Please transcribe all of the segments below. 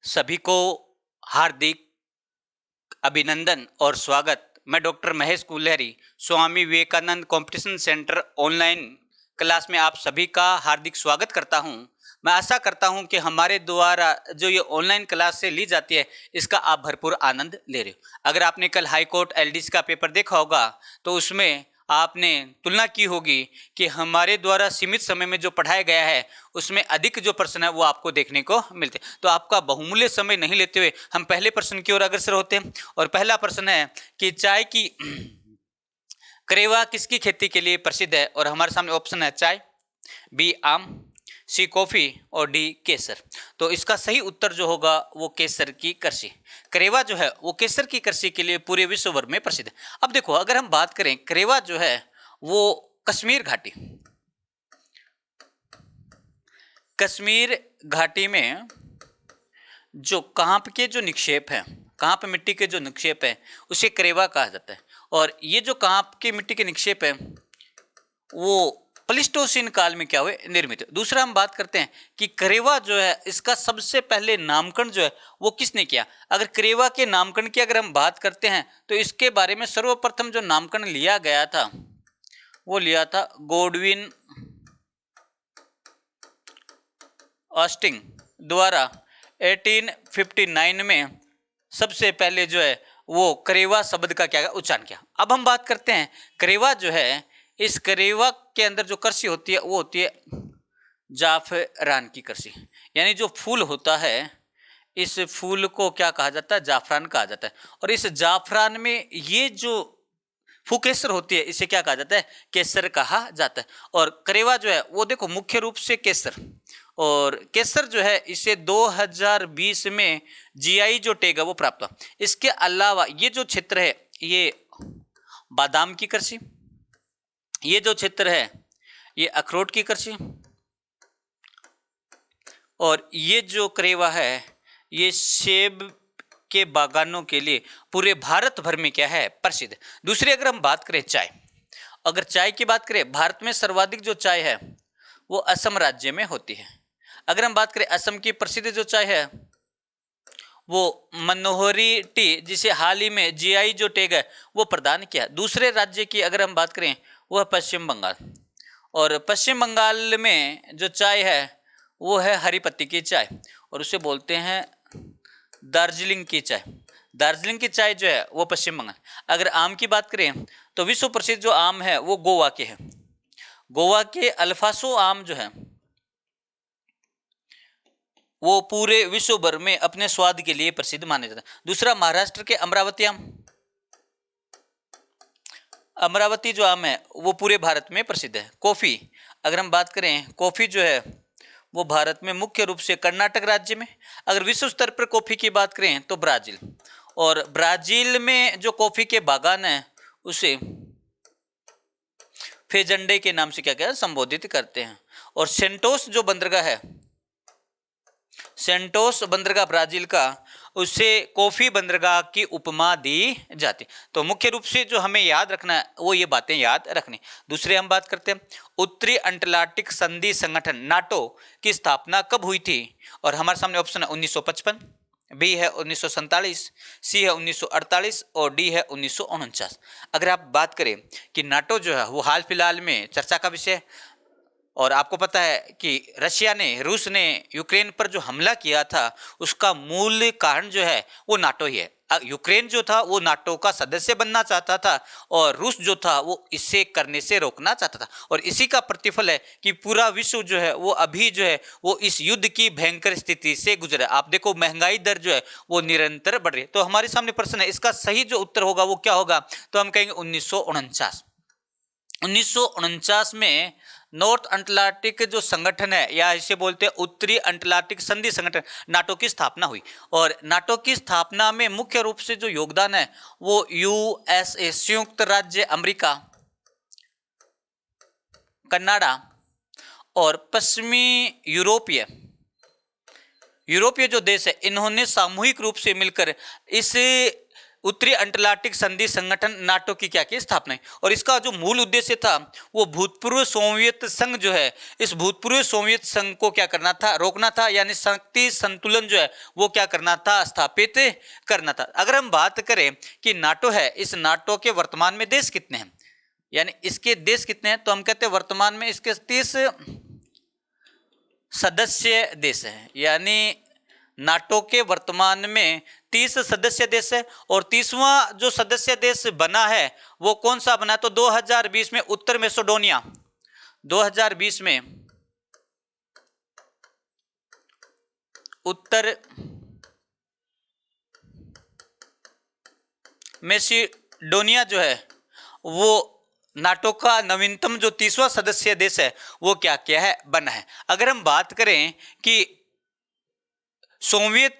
सभी को हार्दिक अभिनंदन और स्वागत। मैं doctor Mahesh Kulhari, Swami Vivekananda competition centre online class में आप सभी का हार्दिक स्वागत करता हूं। मैं आशा करता हूं कि हमारे द्वारा जो ये ऑनलाइन क्लास से ली जाती है इसका आप भरपूर आनंद ले रहे हो। अगर आपने कल हाई कोर्ट एलडीसी का पेपर देखा होगा तो उसमें आपने तुलना की होगी कि हमारे द्वारा सीमित समय में जो पढ़ाया गया है उसमें अधिक जो प्रश्न है वो आपको देखने को मिलते हैं। तो आपका बहुमूल्य समय नहीं लेते हुए हम पहले प्रश्न की ओर अग्रसर होते हैं। और पहला प्रश्न है कि चाय की करेवा किसकी खेती के लिए प्रसिद्ध है? और हमारे सामने ऑप्शन है चाय, बी आम, सी कॉफी और डी केसर। तो इसका सही उत्तर जो होगा वो केसर की कृषि। करेवा जो है वो केसर की कृषि के लिए पूरे विश्व भर में प्रसिद्ध है। अब देखो, अगर हम बात करें करेवा जो है वो कश्मीर घाटी में जो कांप के जो निक्षेप है, कांप मिट्टी के जो निक्षेप है उसे करेवा कहा जाता है। और ये जो कांप की मिट्टी के निक्षेप है वो प्लीस्टोसीन काल में क्या हुए निर्मित है। दूसरा हम बात करते हैं कि करेवा जो है इसका सबसे पहले नामकरण जो है वो किसने किया। अगर करेवा के नामकरण की अगर हम बात करते हैं तो इसके बारे में सर्वप्रथम जो नामकरण लिया गया था वो लिया था गॉडविन ऑस्टिन द्वारा 1859 में। सबसे पहले जो है वो करेवा शब्द का क्या उच्चारण किया। अब हम बात करते हैं करेवा जो है, इस करेवा के अंदर जो कृषि होती है वो होती है जाफरान की कृषि। यानी जो फूल होता है इस फूल को क्या कहा जाता है? जाफरान कहा जाता है। और इस जाफरान में ये जो फूकेसर होती है इसे क्या कहा जाता है? केसर कहा जाता है। और करेवा जो है वो देखो मुख्य रूप से केसर, और केसर जो है इसे 2020 में जीआई जो टैग है वो प्राप्त हुआ। इसके अलावा ये जो क्षेत्र है ये बादाम की कृषि, ये जो क्षेत्र है ये अखरोट की कृषि, और ये जो करेवा है ये सेब के बागानों के लिए पूरे भारत भर में क्या है? प्रसिद्ध। दूसरी अगर हम बात करें चाय, अगर चाय की बात करें भारत में सर्वाधिक जो चाय है वो असम राज्य में होती है। अगर हम बात करें असम की प्रसिद्ध जो चाय है वो मनोहरी टी, जिसे हाल ही में जीआई जो टैग है वो प्रदान किया। दूसरे राज्य की अगर हम बात करें वो है पश्चिम बंगाल, और पश्चिम बंगाल में जो चाय है वो है हरी पत्ती की चाय, और उसे बोलते हैं दार्जिलिंग की चाय। दार्जिलिंग की चाय जो है वो पश्चिम बंगाल। अगर आम की बात करें तो विश्व प्रसिद्ध जो आम है वो गोवा के है। गोवा के अल्फासो आम जो है वो पूरे विश्व भर में अपने स्वाद के लिए प्रसिद्ध माने जाता है। दूसरा महाराष्ट्र के अमरावती आम, अमरावती जो आम है वो पूरे भारत में प्रसिद्ध है। कॉफी, अगर हम बात करें कॉफी जो है वो भारत में मुख्य रूप से कर्नाटक राज्य में। अगर विश्व स्तर पर कॉफी की बात करें तो ब्राजील, और ब्राजील में जो कॉफी के बागान है उसे फेजंडे के नाम से क्या क्या संबोधित करते हैं। और सेंटोस जो बंदरगाह है, सेंटोस बंदरगाह ब्राजील का, उसे कॉफी बंदरगाह की उपमा दी जाती। तो मुख्य रूप से जो हमें याद रखना है वो ये बातें याद रखनी। दूसरे हम बात करते हैं उत्तरी अटलांटिक संधि संगठन नाटो की स्थापना कब हुई थी? और हमारे सामने ऑप्शन है 1955, बी है 1947, सी है 1948 और डी है 1949। अगर आप बात करें कि नाटो जो है वो हाल फिलहाल में चर्चा का विषय, और आपको पता है कि रूस ने यूक्रेन पर जो हमला किया था उसका मूल कारण जो है वो नाटो ही है। यूक्रेन जो था वो नाटो का सदस्य बनना चाहता था और रूस जो था वो इसे करने से रोकना चाहता था, और इसी का प्रतिफल है कि पूरा विश्व जो है वो अभी जो है वो इस युद्ध की भयंकर स्थिति से गुजरा। आप देखो महंगाई दर जो है वो निरंतर बढ़ रही है। तो हमारे सामने प्रश्न है इसका सही जो उत्तर होगा वो क्या होगा? तो हम कहेंगे 1949। 1949 में नॉर्थ अटलांटिक जो संगठन है या इसे बोलते हैं उत्तरी अटलांटिक संधि संगठन नाटो की स्थापना हुई। और नाटो की स्थापना में मुख्य रूप से जो योगदान है वो यूएसए संयुक्त राज्य अमेरिका, कनाडा और पश्चिमी यूरोपीय जो देश है इन्होंने सामूहिक रूप से मिलकर इस उत्तरी अटलांटिक संधि संगठन नाटो की क्या की स्थापना। और इसका जो मूल उद्देश्य था वो भूतपूर्व सोवियत संघ जो है, इस भूतपूर्व सोवियत संघ को क्या करना था, रोकना था, यानी शक्ति संतुलन जो है वो क्या करना था, स्थापित करना था। अगर हम बात करें कि नाटो है, इस नाटो के वर्तमान में देश कितने हैं, यानी इसके देश कितने हैं, तो हम कहते हैं वर्तमान में इसके 30 सदस्य देश हैं, यानी नाटो के वर्तमान में 30 सदस्य देश है। और 30वां जो सदस्य देश बना है वो कौन सा बना, तो 2020 में उत्तर मैसेडोनिया, 2020 में उत्तर मैसेडोनिया जो है वो नाटो का नवीनतम जो 30वां सदस्य देश है वो क्या किया है, बना है। अगर हम बात करें कि सोवियत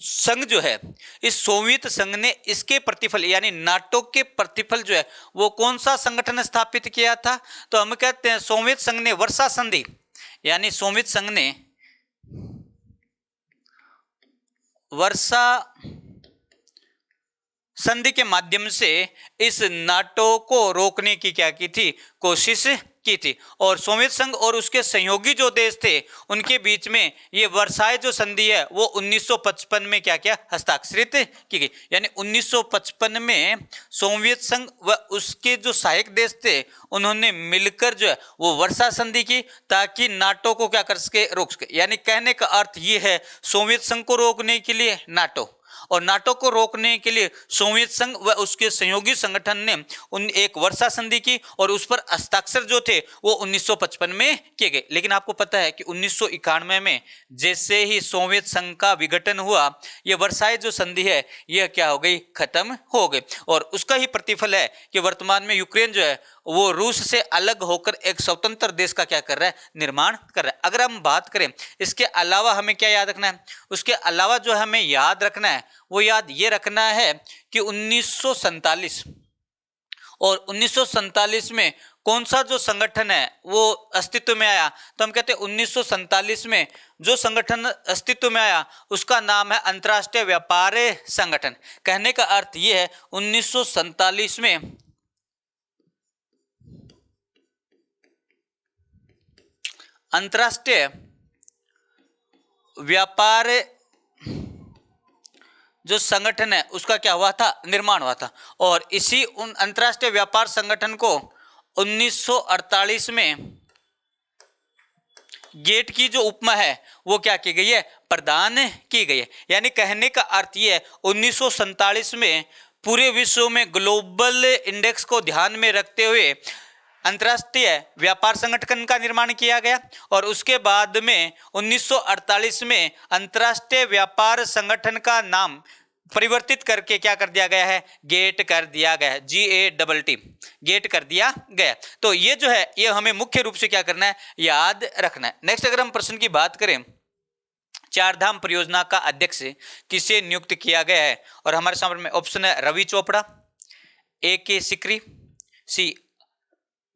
संघ जो है, इस सोवियत संघ ने इसके प्रतिफल यानी नाटो के प्रतिफल जो है वो कौन सा संगठन स्थापित किया था, तो हम कहते हैं सोवियत संघ ने वर्सा संधि, यानी सोवियत संघ ने वर्सा संधि के माध्यम से इस नाटो को रोकने की क्या की थी, कोशिश की थी। और सोवियत संघ और उसके सहयोगी जो देश थे उनके बीच में ये वर्साई जो संधि है वो 1955 में क्या किया, हस्ताक्षरित की गई। यानी 1955 में सोवियत संघ व उसके जो सहायक देश थे उन्होंने मिलकर जो है वो वर्सा संधि की, ताकि नाटो को क्या कर सके, रोक सके। यानी कहने का अर्थ ये है, सोवियत संघ को रोकने के लिए नाटो और नाटो को रोकने के लिए सोवियत संघ व उसके सहयोगी संगठन ने एक वर्सा संधि की, और उस पर हस्ताक्षर जो थे वो 1955 में किए गए। लेकिन आपको पता है कि 1991 में जैसे ही सोवियत संघ का विघटन हुआ, ये वर्साई जो संधि है यह क्या हो गई, खत्म हो गई। और उसका ही प्रतिफल है कि वर्तमान में यूक्रेन जो है वो रूस से अलग होकर एक स्वतंत्र देश का क्या कर रहा है, निर्माण कर रहा है। अगर हम बात करें इसके अलावा हमें क्या याद रखना है, उसके अलावा जो हमें याद रखना है वो याद ये रखना है कि 1947 और 1947 में कौन सा जो संगठन है वो अस्तित्व में आया, तो हम कहते हैं 1947 में जो संगठन अस्तित्व में आया उसका नाम है अंतर्राष्ट्रीय व्यापार संगठन। कहने का अर्थ ये है 1947 में अंतर्राष्ट्रीय व्यापार जो संगठन है उसका क्या हुआ था, निर्माण हुआ था। और इसी उन अंतर्राष्ट्रीय व्यापार संगठन को 1948 में गेट की जो उपमा है वो क्या की गई है, प्रदान की गई है। यानी कहने का अर्थ ये है 1947 में पूरे विश्व में ग्लोबल इंडेक्स को ध्यान में रखते हुए अंतर्राष्ट्रीय व्यापार संगठन का निर्माण किया गया, और उसके बाद में 1948 में अंतर्राष्ट्रीय व्यापार संगठन का नाम परिवर्तित करके क्या कर दिया गया है, गेट कर दिया गया है, GATT, गेट कर दिया गया। तो ये जो है ये हमें मुख्य रूप से क्या करना है, याद रखना है। नेक्स्ट अगर हम प्रश्न की बात करें, चारधाम परियोजना का अध्यक्ष किसे नियुक्त किया गया है, और हमारे सामने में ऑप्शन है रवि चोपड़ा, AK सिकरी, C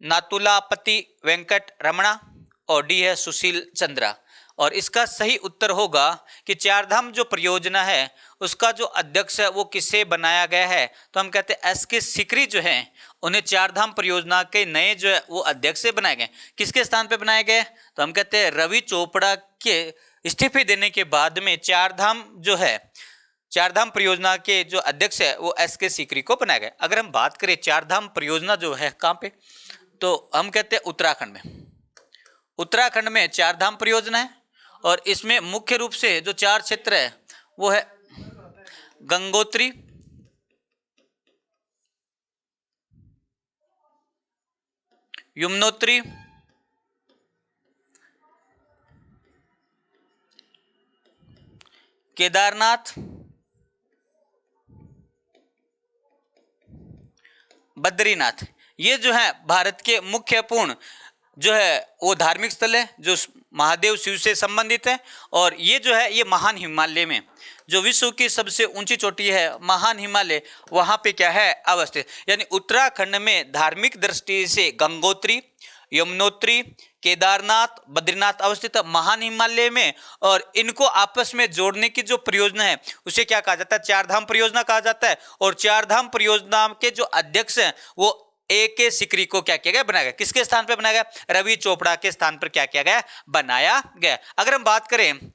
नातुलापति वेंकट रमणा, और D है सुशील चंद्रा। और इसका सही उत्तर होगा कि चारधाम जो परियोजना है उसका जो अध्यक्ष है वो किसे बनाया गया है, तो हम कहते हैं SK सिकरी जो हैं उन्हें चारधाम परियोजना के नए जो है वो अध्यक्ष बनाए गए। किसके स्थान पे बनाए गए, तो हम कहते हैं रवि चोपड़ा के इस्तीफे देने के बाद में चारधाम जो है, चारधाम परियोजना के जो अध्यक्ष है वो SK सिकरी को बनाया गया। अगर हम बात करें चारधाम परियोजना जो है कहाँ पे, तो हम कहते हैं उत्तराखंड में। उत्तराखंड में चारधाम परियोजना है, और इसमें मुख्य रूप से जो 4 क्षेत्र है वो है गंगोत्री, यमुनोत्री, केदारनाथ, बद्रीनाथ। ये जो है भारत के मुख्य पूर्ण जो है वो धार्मिक स्थल है जो महादेव शिव से संबंधित है। और ये जो है ये महान हिमालय में जो विश्व की सबसे ऊंची चोटी है महान हिमालय, वहाँ पे क्या है अवस्थित। यानी उत्तराखंड में धार्मिक दृष्टि से गंगोत्री, यमुनोत्री, केदारनाथ, बद्रीनाथ अवस्थित महान हिमालय में, और इनको आपस में जोड़ने की जो परियोजना है उसे क्या कहा जाता है? चार धाम परियोजना कहा जाता है। और चार धाम परियोजना के जो अध्यक्ष हैं वो AK सिकरी को क्या किया गया? बनाया गया। किसके स्थान पर बनाया गया? रवि चोपड़ा के स्थान पर क्या किया गया? बनाया गया। अगर हम बात करें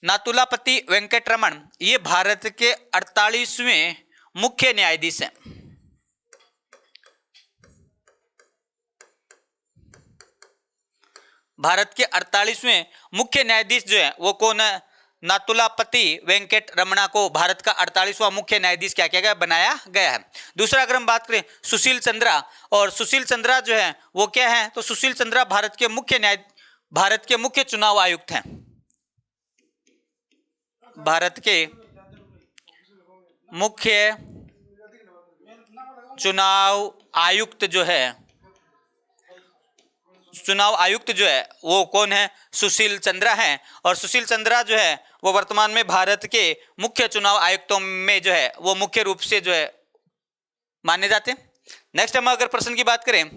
नातुलापति वेंकटरमण, ये भारत के 48वें मुख्य न्यायाधीश हैं। भारत के 48वें मुख्य न्यायाधीश जो है वो कौन है? नातुलापति वेंकट रमणा को भारत का 48वां मुख्य न्यायाधीश क्या किया गया? बनाया गया है। दूसरा अगर हम बात करें सुशील चंद्रा, और सुशील चंद्रा जो है वो क्या है? तो सुशील चंद्रा भारत के मुख्य चुनाव आयुक्त हैं। भारत के मुख्य चुनाव आयुक्त जो है वो कौन है? सुशील चंद्रा हैं। और सुशील चंद्रा जो है वो वर्तमान में भारत के मुख्य चुनाव आयुक्तों में जो है वो मुख्य रूप से जो है माने जाते हैं। नेक्स्ट हम अगर प्रश्न की बात करें,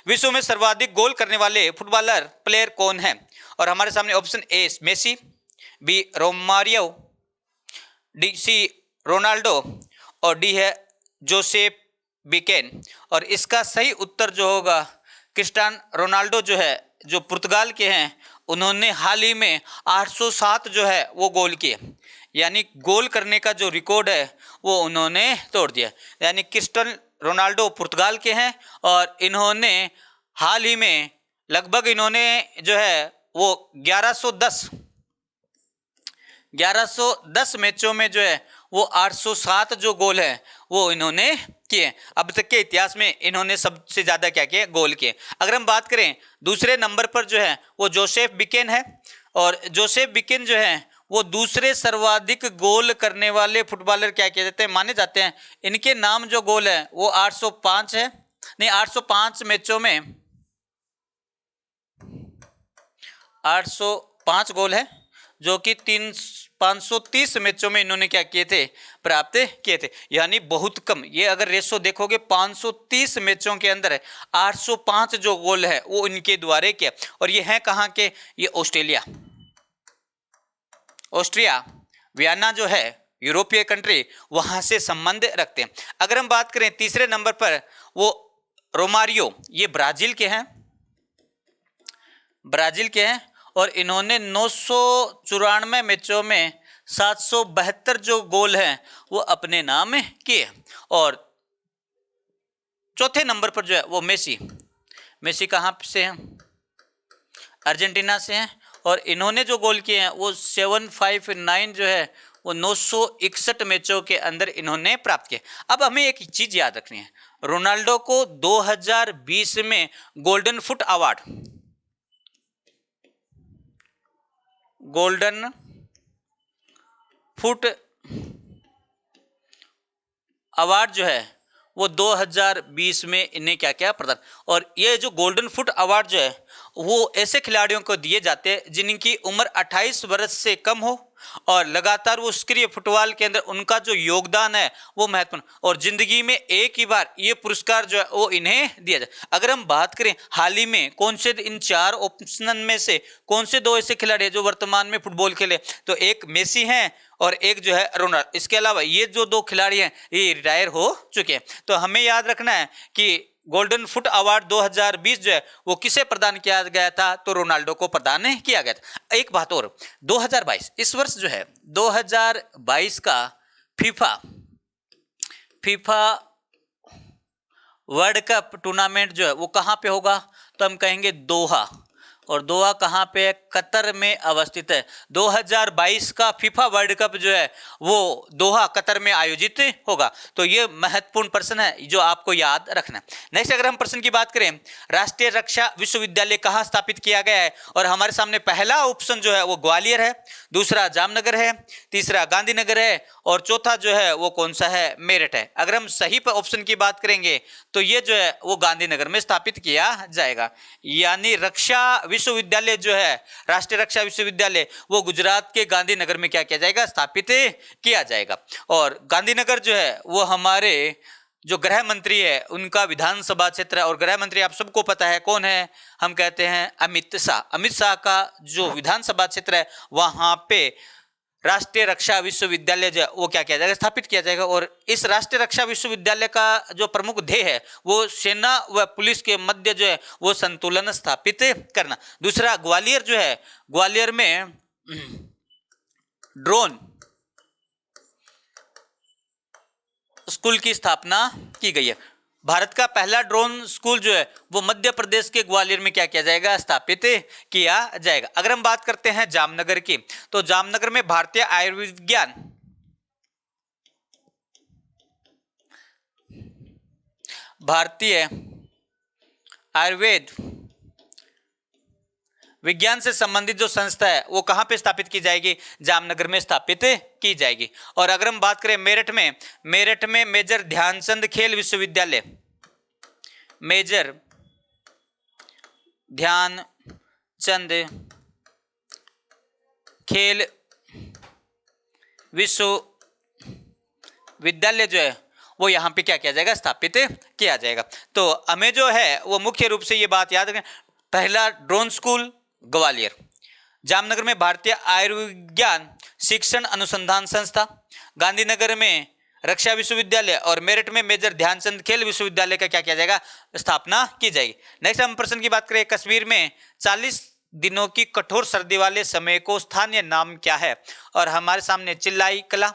विश्व में सर्वाधिक गोल करने वाले फुटबॉलर प्लेयर कौन है? और हमारे सामने option A Messi, B Romario, D C Ronaldo, और डी है जोसेफ बिकेन। और इसका सही उत्तर जो होगा क्रिस्टियानो रोनाल्डो जो है, जो पुर्तगाल के हैं, उन्होंने हाल ही में 807 जो है वो गोल किए, यानी गोल करने का जो रिकॉर्ड है वो उन्होंने तोड़ दिया। यानी क्रिस्टियानो रोनाल्डो पुर्तगाल के हैं और इन्होंने हाल ही में लगभग इन्होंने जो है वो 1110 मैचों में जो है वो 807 जो गोल है वो इन्होंने किए। अब तक के इतिहास में इन्होंने सबसे ज्यादा क्या किए? गोल किए। अगर हम बात करें दूसरे नंबर पर जो है वो जोसेफ बिकेन है, और जोसेफ बिकेन जो है वो दूसरे सर्वाधिक गोल करने वाले फुटबॉलर क्या किए जाते हैं? माने जाते हैं। इनके नाम जो गोल है वो 805 है, नहीं 805 मैचों में 805 गोल है, जो कि 530 मैचों में इन्होंने क्या किए थे? प्राप्त किए थे। यानी बहुत कम। ये अगर रेशो देखोगे 530 मैचों के अंदर 805 जो गोल है वो इनके द्वारा किया। और ये है कहाँ के? ये ऑस्ट्रिया वियना जो है यूरोपीय कंट्री, वहां से संबंध रखते हैं। अगर हम बात करें तीसरे नंबर पर वो रोमारियो, ये ब्राजील के हैं और इन्होंने 994 मैचों में 772 जो गोल हैं वो अपने नाम किए। और चौथे नंबर पर जो है वो मेसी कहाँ से हैं? अर्जेंटीना से हैं, और इन्होंने जो गोल किए हैं वो 759 जो है वो 961 मैचों के अंदर इन्होंने प्राप्त किए। अब हमें एक चीज याद रखनी है, रोनाल्डो को 2020 में गोल्डन फुट अवार्ड जो है वो 2020 में इन्हें क्या क्या प्रदान। और ये जो गोल्डन फुट अवार्ड जो है वो ऐसे खिलाड़ियों को दिए जाते हैं जिनकी उम्र 28 वर्ष से कम हो और लगातार वो सक्रिय फुटबॉल के अंदर उनका जो योगदान है वो महत्वपूर्ण, और जिंदगी में एक ही बार ये पुरस्कार जो है वो इन्हें दिया जाए। अगर हम बात करें हाल ही में कौन से इन चार ऑप्शन में से कौन से दो ऐसे खिलाड़ी हैं जो वर्तमान में फुटबॉल खेले, तो एक मेसी हैं और एक जो है रोनाल्डो। इसके अलावा ये जो दो खिलाड़ी हैं ये रिटायर हो चुके हैं। तो हमें याद रखना है कि गोल्डन फुट अवार्ड 2020 जो है वो किसे प्रदान किया गया था? तो रोनाल्डो को प्रदान किया गया था। एक बात और, 2022 इस वर्ष जो है 2022 का फीफा वर्ल्ड कप टूर्नामेंट जो है वो कहाँ पे होगा? तो हम कहेंगे दोहा। और दोहा कहाँ पे है? कतर में अवस्थित है। 2022 का फीफा वर्ल्ड कप जो है वो दोहा कतर में आयोजित होगा। तो ये महत्वपूर्ण प्रश्न है जो आपको याद रखना है। नेक्स्ट अगर हम प्रश्न की बात करें, राष्ट्रीय रक्षा विश्वविद्यालय कहाँ स्थापित किया गया है? और हमारे सामने पहला ऑप्शन जो है वो ग्वालियर है, दूसरा जामनगर है, तीसरा गांधीनगर है, और चौथा जो है वो कौन सा है? मेरठ है। अगर हम सही ऑप्शन की बात करेंगे तो ये जो है वो गांधीनगर में स्थापित किया जाएगा। यानी रक्षा विश्वविद्यालय जो है, राष्ट्रीय रक्षा विश्वविद्यालय, वो गुजरात के गांधीनगर में क्या किया जाएगा? स्थापित किया जाएगा। और गांधीनगर जो है वो हमारे जो गृह मंत्री है उनका विधानसभा क्षेत्र है, और गृह मंत्री आप सबको पता है कौन है, हम कहते हैं अमित शाह। अमित शाह का जो विधानसभा क्षेत्र है वहां पे राष्ट्रीय रक्षा विश्वविद्यालय जो है वो क्या किया जाएगा, स्थापित किया जाएगा। और इस राष्ट्रीय रक्षा विश्वविद्यालय का जो प्रमुख ध्येय है वो सेना व पुलिस के मध्य जो है वो संतुलन स्थापित करना। दूसरा, ग्वालियर जो है, ग्वालियर में ड्रोन स्कूल की स्थापना की गई है। भारत का पहला ड्रोन स्कूल जो है वो मध्य प्रदेश के ग्वालियर में क्या किया जाएगा, स्थापित किया जाएगा। अगर हम बात करते हैं जामनगर की, तो जामनगर में भारतीय आयुर्विज्ञान आयुर्वेद विज्ञान से संबंधित जो संस्था है वो कहां पे स्थापित की जाएगी, जामनगर में स्थापित की जाएगी। और अगर हम बात करें मेरठ में मेजर ध्यानचंद खेल विश्वविद्यालय, मेजर ध्यानचंद खेल विश्वविद्यालय जो है वो यहाँ पे क्या किया जाएगा, स्थापित किया जाएगा। तो हमें जो है वो मुख्य रूप से ये बात याद रखें, पहला ड्रोन स्कूल ग्वालियर, जामनगर में भारतीय आयुर्विज्ञान शिक्षण अनुसंधान संस्था, गांधीनगर में रक्षा विश्वविद्यालय और मेरठ में मेजर ध्यानचंद खेल विश्वविद्यालय का क्या किया जाएगा, स्थापना की जाएगी। नेक्स्ट हम प्रश्न की बात करें, कश्मीर में 40 दिनों की कठोर सर्दी वाले समय को स्थानीय नाम क्या है? और हमारे सामने चिल्लाई कला,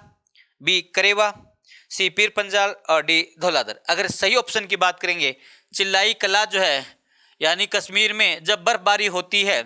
बी करेवा, सी पीर पंजाल और डी धौलाधर। अगर सही ऑप्शन की बात करेंगे, चिल्लाई कला जो है यानी कश्मीर में जब बर्फबारी होती है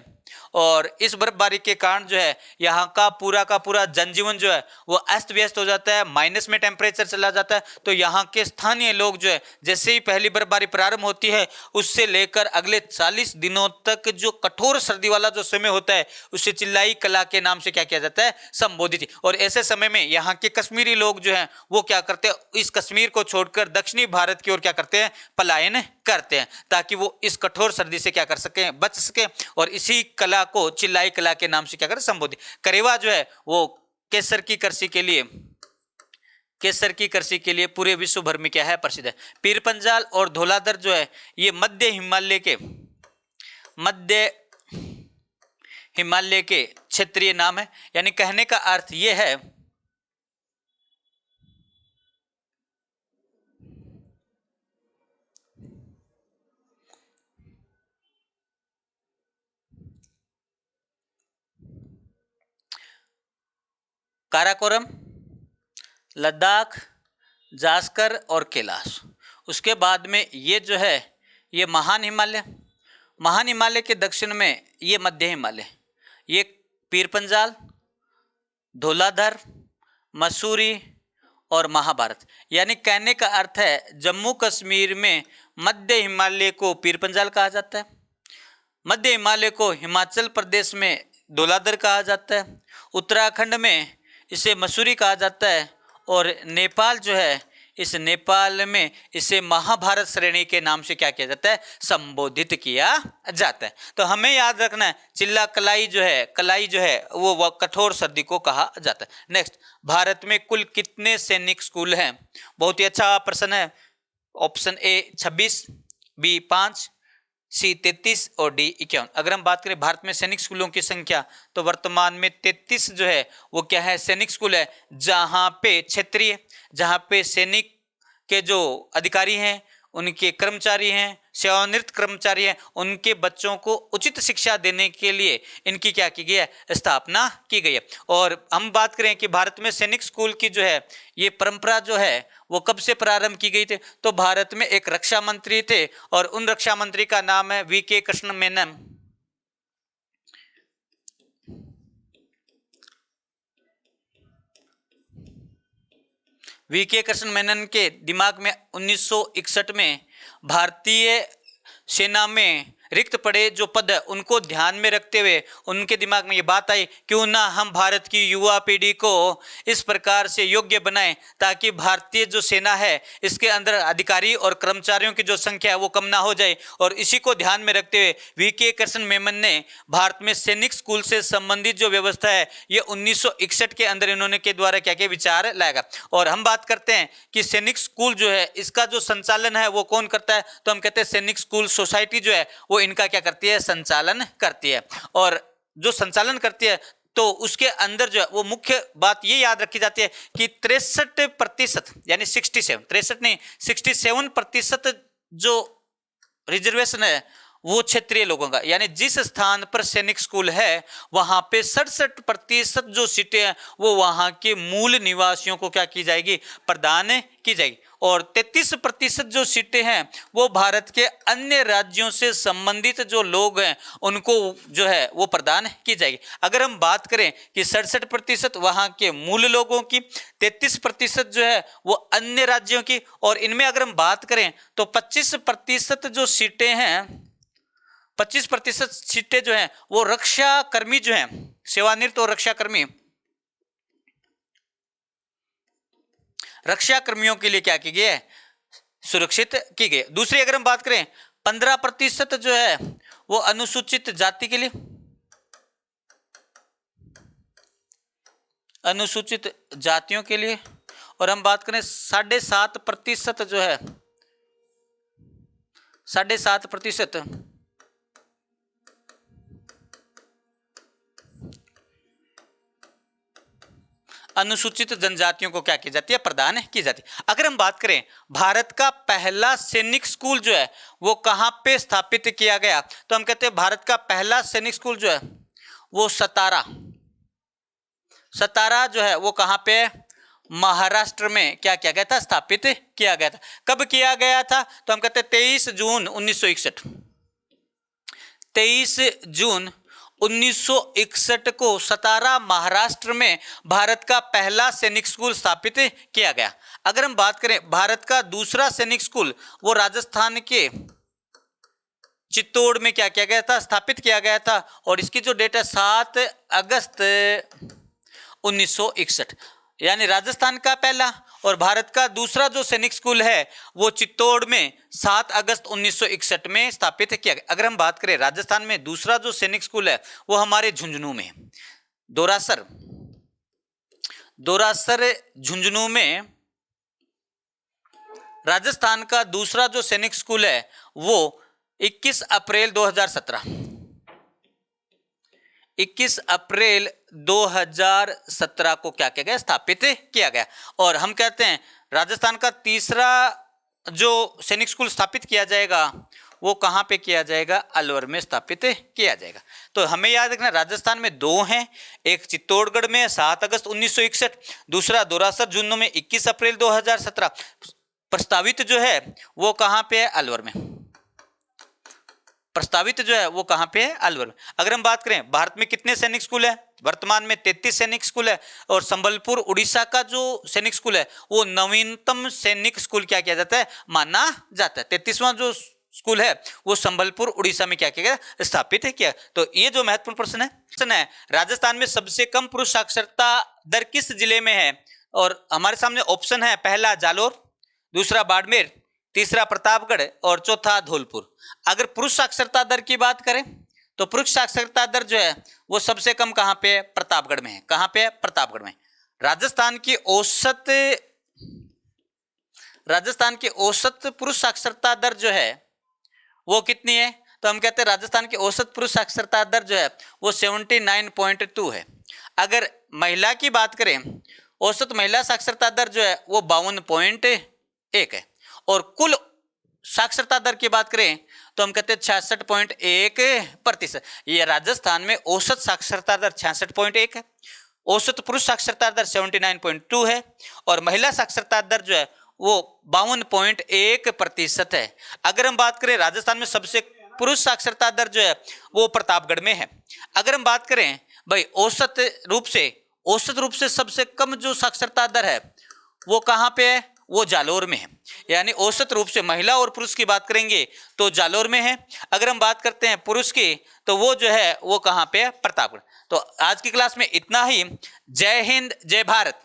और इस बर्फबारी के कारण जो है यहाँ का पूरा जनजीवन जो है वो अस्त व्यस्त हो जाता है, माइनस में टेम्परेचर चला जाता है। तो यहाँ के स्थानीय लोग जो है जैसे ही पहली बर्फबारी प्रारंभ होती है उससे लेकर अगले 40 दिनों तक जो कठोर सर्दी वाला जो समय होता है उसे चिल्लाई कला के नाम से क्या किया जाता है, संबोधित। और ऐसे समय में यहाँ के कश्मीरी लोग जो हैं वो क्या करते हैं, इस कश्मीर को छोड़कर दक्षिणी भारत की ओर क्या करते हैं, पलायन करते हैं, ताकि वो इस कठोर सर्दी से क्या कर सकें, बच सके। और इसी कला को चिल्लाई कला के नाम से क्या करें, संबोधित। करेवा जो है वो केसर की कृषि के लिए पूरे विश्व भर में क्या है, प्रसिद्ध है। पीर पंजाल और धौलाधर जो है ये मध्य हिमालय के क्षेत्रीय नाम है। यानी कहने का अर्थ ये है काराकोरम, लद्दाख, जास्कर और कैलाश। उसके बाद में ये जो है ये महान हिमालय के दक्षिण में ये मध्य हिमालय, ये पीर पंजाल, धौलाधर, मसूरी और महाभारत। यानी कहने का अर्थ है जम्मू कश्मीर में मध्य हिमालय को पीर पंजाल कहा जाता है, मध्य हिमालय को हिमाचल प्रदेश में धौलाधर कहा जाता है, उत्तराखंड में इसे मसूरी कहा जाता है, और नेपाल जो है इस नेपाल में इसे महाभारत श्रेणी के नाम से क्या किया जाता है, संबोधित किया जाता है। तो हमें याद रखना है चिल्ला कलाई जो है वो कठोर सर्दी को कहा जाता है। नेक्स्ट, भारत में कुल कितने सैनिक स्कूल हैं? बहुत ही अच्छा प्रश्न है। ऑप्शन ए 26, बी 5, सी 33 और डी 51। अगर हम बात करें भारत में सैनिक स्कूलों की संख्या तो वर्तमान में 33 जो है वो क्या है, सैनिक स्कूल है, जहां पे सैनिक के जो अधिकारी हैं, उनके कर्मचारी हैं, सेवानिवृत्त कर्मचारी हैं, उनके बच्चों को उचित शिक्षा देने के लिए इनकी क्या की गई है, स्थापना की गई है। और हम बात करें कि भारत में सैनिक स्कूल की जो है ये परंपरा जो है वो कब से प्रारंभ की गई थी, तो भारत में एक रक्षा मंत्री थे और उन रक्षा मंत्री का नाम है वीके कृष्ण मेनन। वीके कृष्ण मेनन के दिमाग में 1961 में भारतीय सेना में रिक्त पड़े जो पद है उनको ध्यान में रखते हुए उनके दिमाग में ये बात आई, क्यों ना हम भारत की युवा पीढ़ी को इस प्रकार से योग्य बनाएं ताकि भारतीय जो सेना है इसके अंदर अधिकारी और कर्मचारियों की जो संख्या है वो कम ना हो जाए। और इसी को ध्यान में रखते हुए वीके कृष्ण मेनन ने भारत में सैनिक स्कूल से संबंधित जो व्यवस्था है ये 1961 के अंदर इन्होंने के द्वारा क्या क्या विचार लाएगा। और हम बात करते हैं कि सैनिक स्कूल जो है इसका जो संचालन है वो कौन करता है, तो हम कहते हैं सैनिक स्कूल सोसाइटी जो है वो इनका क्या करती है, संचालन करती है। और जो संचालन करती है तो उसके अंदर जो है वो मुख्य बात ये याद रखी जाती है कि 63% यानी 67% जो रिजर्वेशन है वो क्षेत्रीय लोगों का, यानी जिस स्थान पर सैनिक स्कूल है वहां पे 67% जो सीटें हैं वो वहां के मूल निवासियों को क्या की जाएगी, प्रदान की जाएगी। और 33% जो सीटें हैं वो भारत के अन्य राज्यों से संबंधित जो लोग हैं उनको जो है वो प्रदान की जाएगी। अगर हम बात करें कि 67% वहां के मूल लोगों की, 33% जो है वो अन्य राज्यों की, और इनमें अगर हम बात करें तो 25% जो सीटें हैं, 25% सीटें जो हैं वो रक्षा कर्मी जो हैं, सेवानिवृत्त और रक्षा कर्मियों के लिए क्या की गई है, सुरक्षित की गई। दूसरी अगर हम बात करें 15% जो है वो अनुसूचित जाति के लिए, अनुसूचित जातियों के लिए, और हम बात करें 7.5% जो है 7.5% अनुसूचित जनजातियों को क्या की जाती है, प्रदान की जाती है। अगर हम बात करें भारत का पहला सैनिक स्कूल जो है वो कहां पे स्थापित किया गया, तो हम कहते हैं भारत का पहला सैनिक स्कूल जो है वो सतारा जो है वो कहां पे, महाराष्ट्र में क्या किया गया था, स्थापित किया गया था। कब किया गया था, तो हम कहते हैं 23 जून 1961, 23 जून 1961 को सतारा महाराष्ट्र में भारत का पहला सैनिक स्कूल स्थापित किया गया। अगर हम बात करें भारत का दूसरा सैनिक स्कूल वो राजस्थान के चित्तौड़ में क्या किया गया था, स्थापित किया गया था, और इसकी जो डेट है 7 अगस्त 1961, यानी राजस्थान का पहला और भारत का दूसरा जो सैनिक स्कूल है वो चित्तौड़ में 7 अगस्त 1961 में स्थापित किया गया। अगर हम बात करें राजस्थान में दूसरा जो सैनिक स्कूल है वो हमारे झुंझुनू में, दोरासर झुंझुनू में राजस्थान का दूसरा जो सैनिक स्कूल है वो 21 अप्रैल 2017 को क्या किया गया, स्थापित किया गया। और हम कहते हैं राजस्थान का तीसरा जो सैनिक स्कूल स्थापित किया जाएगा वो कहां पे किया जाएगा, अलवर में स्थापित किया जाएगा। तो हमें याद रखना राजस्थान में 2 हैं, एक चित्तौड़गढ़ में 7 अगस्त 1961, दूसरा दोरासर झुंझुनू में 21 अप्रैल 2017। प्रस्तावित जो है वो कहां पे है, अलवर में, प्रस्तावित जो है वो कहां पे है, अलवर में। अगर हम बात करें भारत में कितने सैनिक स्कूल है, वर्तमान में 33 सैनिक स्कूल है, और संबलपुर उड़ीसा का जो सैनिक स्कूल है वो नवीनतम सैनिक स्कूल क्या किया जाता है, माना जाता है। 33वां जो स्कूल है वो संबलपुर उड़ीसा में क्या किया गया, स्थापित किया। तो ये जो महत्वपूर्ण प्रश्न है राजस्थान में सबसे कम पुरुष साक्षरता दर किस जिले में है, और हमारे सामने ऑप्शन है, पहला जालोर, दूसरा बाड़मेर, तीसरा प्रतापगढ़ और चौथा धौलपुर। अगर पुरुष साक्षरता दर की बात करें तो पुरुष साक्षरता दर जो है वो सबसे कम कहां पे है, प्रतापगढ़ में है। कहां पे है, प्रतापगढ़ में। राजस्थान की औसत पुरुष साक्षरता दर जो है वो कितनी है, तो हम कहते हैं राजस्थान की औसत पुरुष साक्षरता दर जो है वो 79.2 है। अगर महिला की बात करें, औसत महिला साक्षरता दर जो है वो 52.1 है, और कुल साक्षरता दर की बात करें तो हम कहते हैं 66.1%। ये राजस्थान में औसत साक्षरता दर 66.1 है, औसत पुरुष साक्षरता दर 79.2 है, और महिला साक्षरता दर जो है वो 52.1% है। अगर हम बात करें राजस्थान में सबसे पुरुष साक्षरता दर जो है वो प्रतापगढ़ में है। अगर हम बात करें भाई औसत रूप से सबसे कम जो साक्षरता दर है वो कहां पे है, वो जालोर में है। यानी औसत रूप से महिला और पुरुष की बात करेंगे तो जालोर में है। अगर हम बात करते हैं पुरुष की तो वो जो है वो कहाँ पे है, प्रतापगढ़। तो आज की क्लास में इतना ही। जय हिंद, जय भारत।